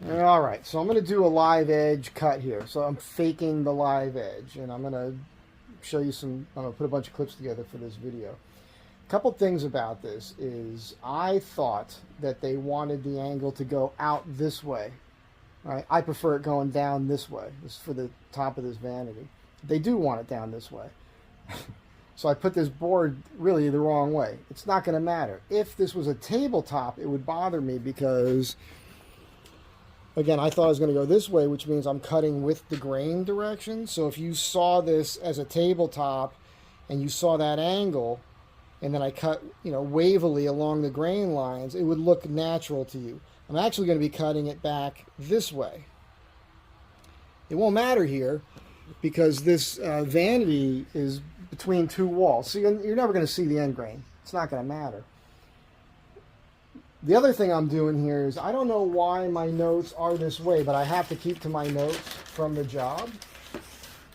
All right, so I'm going to do a live edge cut here. So I'm faking the live edge, and I'm going to show you some, I'm going to put a bunch of clips together for this video. A couple things about this is I thought that they wanted the angle to go out this way. Right? I prefer it going down this way. This is for the top of this vanity. They do want it down this way. So I put this board really the wrong way. It's not going to matter. If this was a tabletop, it would bother me because, again, I thought I was going to go this way, which means I'm cutting with the grain direction. So if you saw this as a tabletop and you saw that angle, and then I cut, wavily along the grain lines, it would look natural to you. I'm actually going to be cutting it back this way. It won't matter here because this vanity is between two walls. So you're never going to see the end grain. It's not going to matter. The other thing I'm doing here is I don't know why my notes are this way, but I have to keep to my notes from the job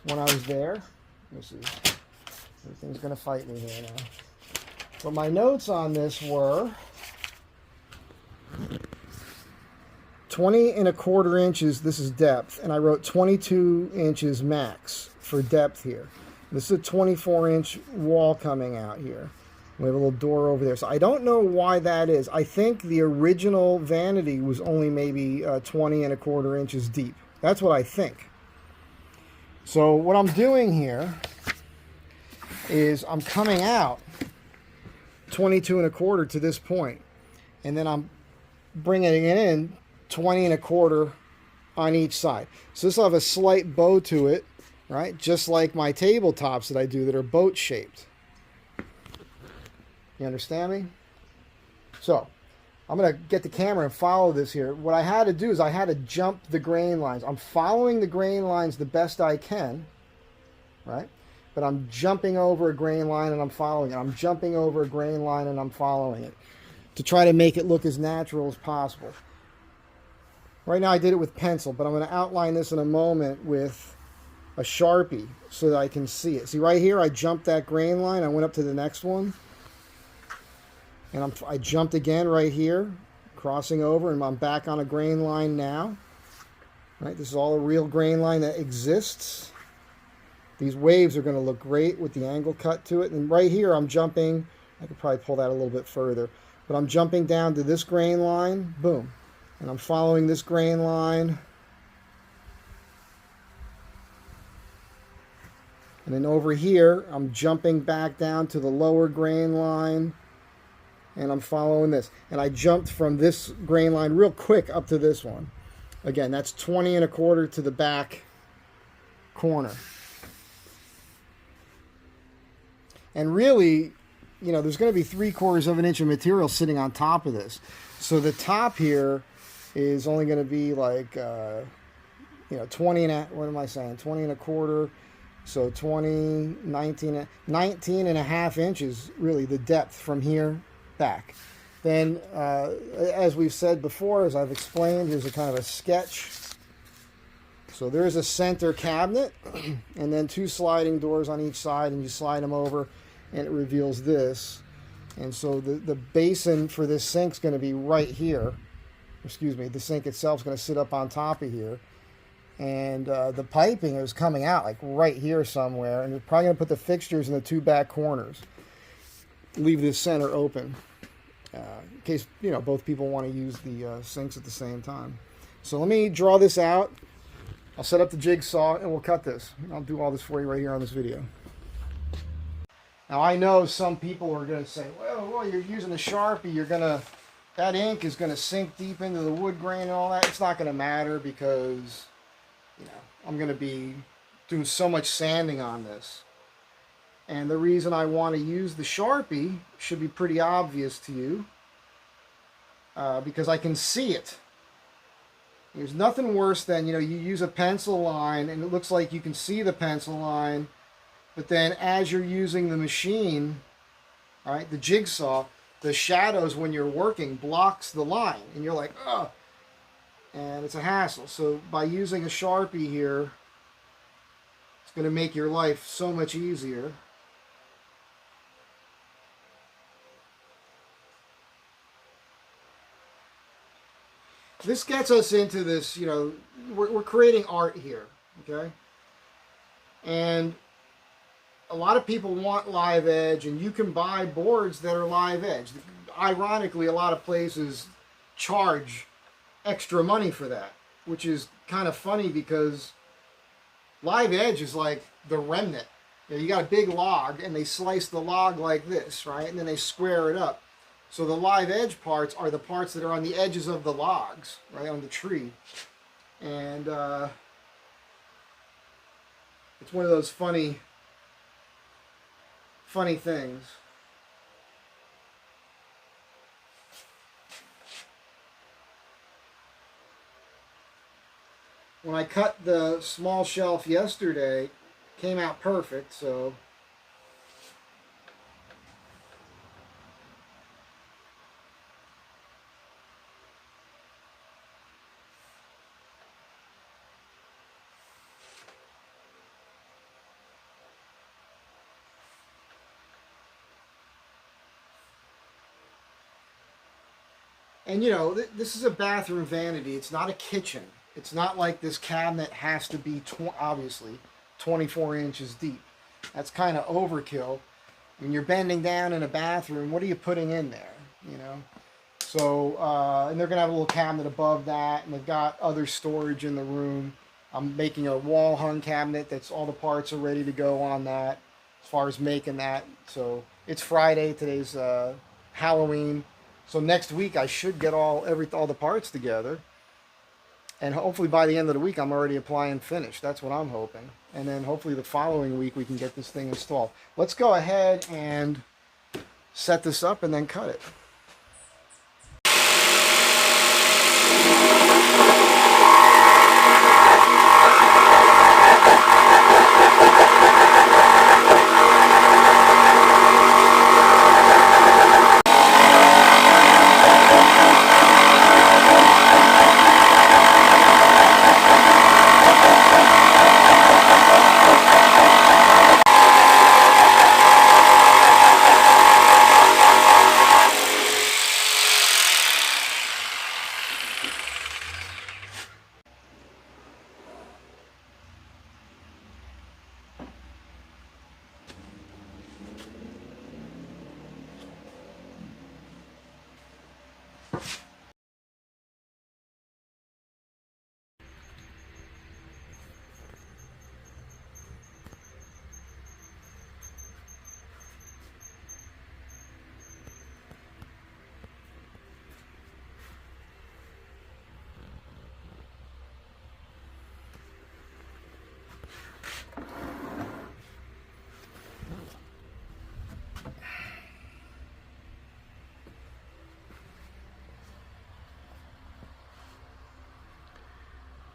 when I was there. This is, everything's going to fight me here now. But my notes on this were 20 1/4 inches, this is depth, and I wrote 22 inches max for depth here. This is a 24-inch wall coming out here. We have a little door over there. So I don't know why that is. I think the original vanity was only maybe 20 1/4 inches deep. That's what I think. So what I'm doing here is I'm coming out 22 1/4 to this point, and then I'm bringing it in 20 1/4 on each side. So this will have a slight bow to it, right? Just like my tabletops that I do that are boat shaped. You understand me? So I'm going to get the camera and follow this here. What I had to do is I had to jump the grain lines. I'm following the grain lines the best I can, right? But I'm jumping over a grain line and I'm following it. I'm jumping over a grain line and I'm following it to try to make it look as natural as possible. Right now I did it with pencil, but I'm going to outline this in a moment with a Sharpie so that I can see it. See right here, I jumped that grain line. I went up to the next one. And I jumped again right here, crossing over, and I'm back on a grain line now. Right, this is all a real grain line that exists. These waves are going to look great with the angle cut to it. And right here, I'm jumping. I could probably pull that a little bit further. But I'm jumping down to this grain line. Boom. And I'm following this grain line. And then over here, I'm jumping back down to the lower grain line. And I'm following this. And I jumped from this grain line real quick up to this one. Again, that's 20 1/4 to the back corner. And really, there's going to be 3/4 inch of material sitting on top of this. So the top here is only going to be like, 20 and a, what am I saying? 20 1/4. So 20, 19 1/2 inches, really, the depth from here back. Then, as we've said before, as I've explained, here's a kind of a sketch. So there's a center cabinet, and then 2 sliding doors on each side, and you slide them over, and it reveals this. And so the basin for this sink's going to be right here. Excuse me, the sink itself is going to sit up on top of here. And the piping is coming out like right here somewhere, and you're probably going to put the fixtures in the 2 back corners. Leave this center open in case both people want to use the sinks at the same time. So let me draw this out. I'll set up the jigsaw and we'll cut this. I'll do all this for you right here on this video. Now I know some people are going to say, well, you're using a Sharpie, that ink is going to sink deep into the wood grain and all that. It's not going to matter because I'm going to be doing so much sanding on this. And the reason I want to use the Sharpie should be pretty obvious to you because I can see it. There's nothing worse than, you use a pencil line and it looks like you can see the pencil line, but then as you're using the machine, all right, the jigsaw, the shadows when you're working blocks the line and you're like, ugh, and it's a hassle. So by using a Sharpie here, it's going to make your life so much easier. this gets us into this, you know, we're creating art here, okay? And a lot of people want live edge, and you can buy boards that are live edge. Ironically, a lot of places charge extra money for that, which is kind of funny because live edge is like the remnant. You know, you got a big log, and they slice the log like this, right? And then they square it up. So the live edge parts are the parts that are on the edges of the logs, right, on the tree. And it's one of those funny things. When I cut the small shelf yesterday, came out perfect, so and you know, this is a bathroom vanity. It's not a kitchen. It's not like this cabinet has to be obviously 24 inches deep. That's kind of overkill. When you're bending down in a bathroom, what are you putting in there? You know. So, and they're gonna have a little cabinet above that, and they've got other storage in the room. I'm making a wall hung cabinet that's all the parts are ready to go on that. As far as making that, so it's Friday. Today's Halloween. So next week I should get all the parts together, and hopefully by the end of the week I'm already applying finish. That's what I'm hoping, and then hopefully the following week we can get this thing installed. Let's go ahead and set this up and then cut it.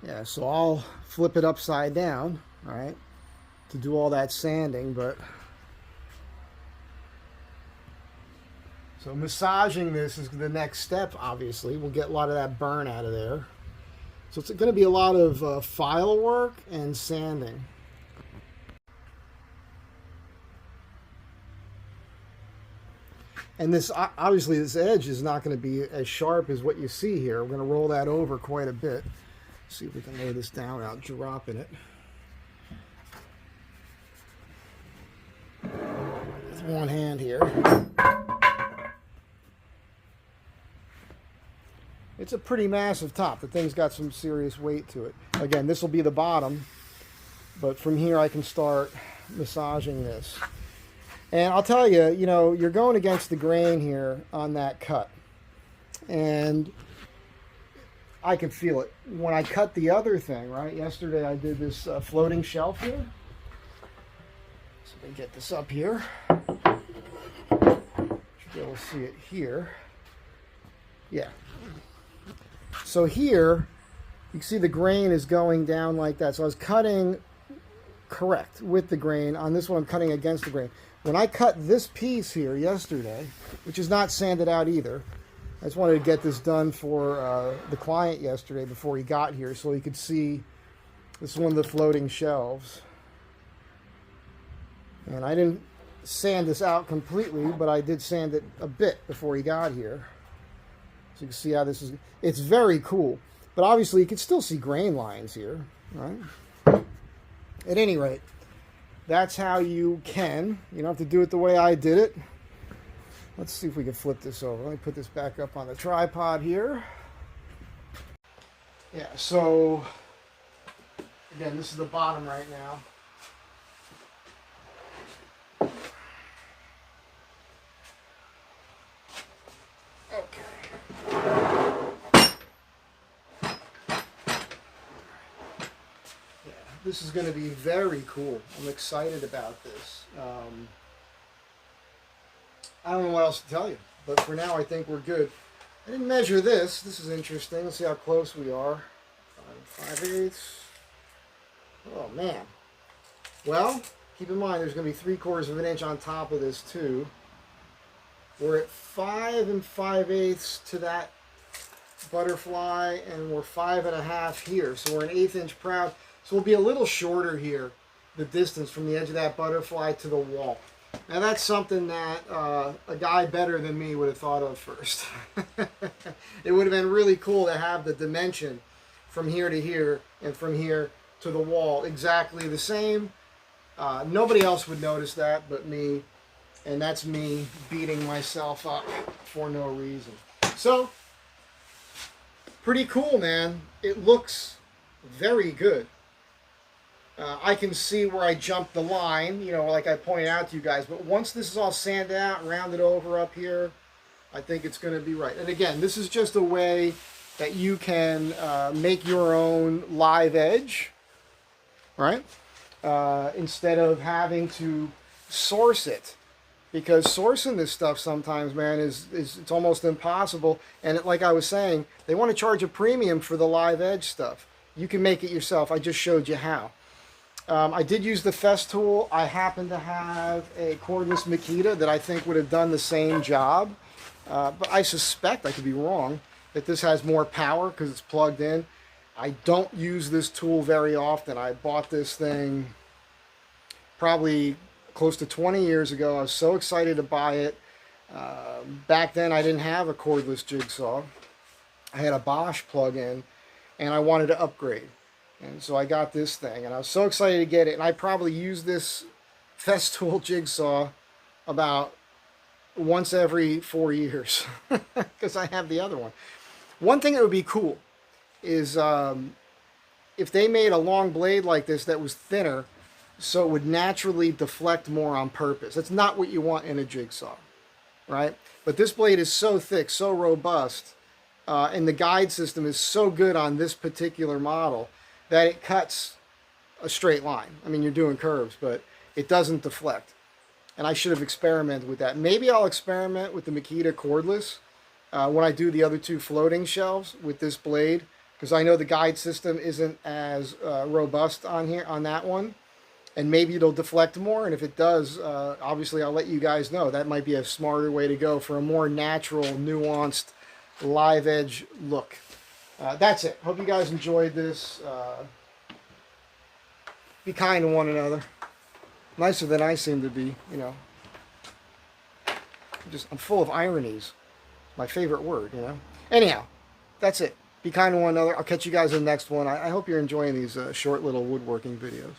Yeah, so I'll flip it upside down, all right, to do all that sanding, but so massaging this is the next step, obviously. We'll get a lot of that burn out of there. So it's going to be a lot of file work and sanding. And this, obviously, this edge is not going to be as sharp as what you see here. We're going to roll that over quite a bit. See if we can lay this down without dropping it. With one hand here. It's a pretty massive top. The thing's got some serious weight to it. Again, this will be the bottom, but from here I can start massaging this. And I'll tell you, you know, you're going against the grain here on that cut. And I can feel it. When I cut the other thing, right? Yesterday I did this floating shelf here. So let me get this up here. Should be able to see it here. Yeah. So here, you can see the grain is going down like that. So I was cutting correct with the grain. On this one, I'm cutting against the grain. When I cut this piece here yesterday, which is not sanded out either, I just wanted to get this done for the client yesterday before he got here so he could see. This is one of the floating shelves. And I didn't sand this out completely, but I did sand it a bit before he got here. So you can see how this is, it's very cool. But obviously you can still see grain lines here, right? At any rate, that's how you can. You don't have to do it the way I did it. Let's see if we can flip this over. Let me put this back up on the tripod here. Yeah, so again, this is the bottom right now. This is going to be very cool. I'm excited about this. I don't know what else to tell you, but for now I think we're good. I didn't measure this. This is interesting. Let's see how close we are. 5/8. Oh man. Well, keep in mind there's going to be 3/4 of an inch on top of this too. We're at 5 5/8 to that butterfly, and we're 5 1/2 here. So we're an 1/8 inch proud. So we'll be a little shorter here, the distance from the edge of that butterfly to the wall. Now that's something that a guy better than me would have thought of first. It would have been really cool to have the dimension from here to here and from here to the wall exactly the same. Nobody else would notice that but me, and that's me beating myself up for no reason. So, pretty cool, man. It looks very good. I can see where I jumped the line, you know, like I pointed out to you guys. But once this is all sanded out, rounded over up here, I think it's going to be right. And again, this is just a way that you can make your own live edge, right? Instead of having to source it. Because sourcing this stuff sometimes, man, is it's almost impossible. And like I was saying, they want to charge a premium for the live edge stuff. You can make it yourself. I just showed you how. I did use the Festool. I happen to have a cordless Makita that I think would have done the same job. But I suspect, I could be wrong, that this has more power because it's plugged in. I don't use this tool very often. I bought this thing probably close to 20 years ago. I was so excited to buy it. Back then I didn't have a cordless jigsaw. I had a Bosch plug-in and I wanted to upgrade. And so I got this thing, and I was so excited to get it. And I probably use this Festool jigsaw about once every 4 years because I have the other one. One thing that would be cool is if they made a long blade like this that was thinner so it would naturally deflect more on purpose. That's not what you want in a jigsaw, right? But this blade is so thick, so robust, and the guide system is so good on this particular model that it cuts a straight line. I mean, you're doing curves, but it doesn't deflect. And I should have experimented with that. Maybe I'll experiment with the Makita cordless when I do the other two floating shelves with this blade, because I know the guide system isn't as robust on here on that one. And maybe it'll deflect more, and if it does, obviously I'll let you guys know. That might be a smarter way to go for a more natural, nuanced, live edge look. That's it. Hope you guys enjoyed this. Be kind to one another. Nicer than I seem to be, you know. I'm full of ironies. My favorite word, you know. Anyhow, that's it. Be kind to one another. I'll catch you guys in the next one. I hope you're enjoying these short little woodworking videos.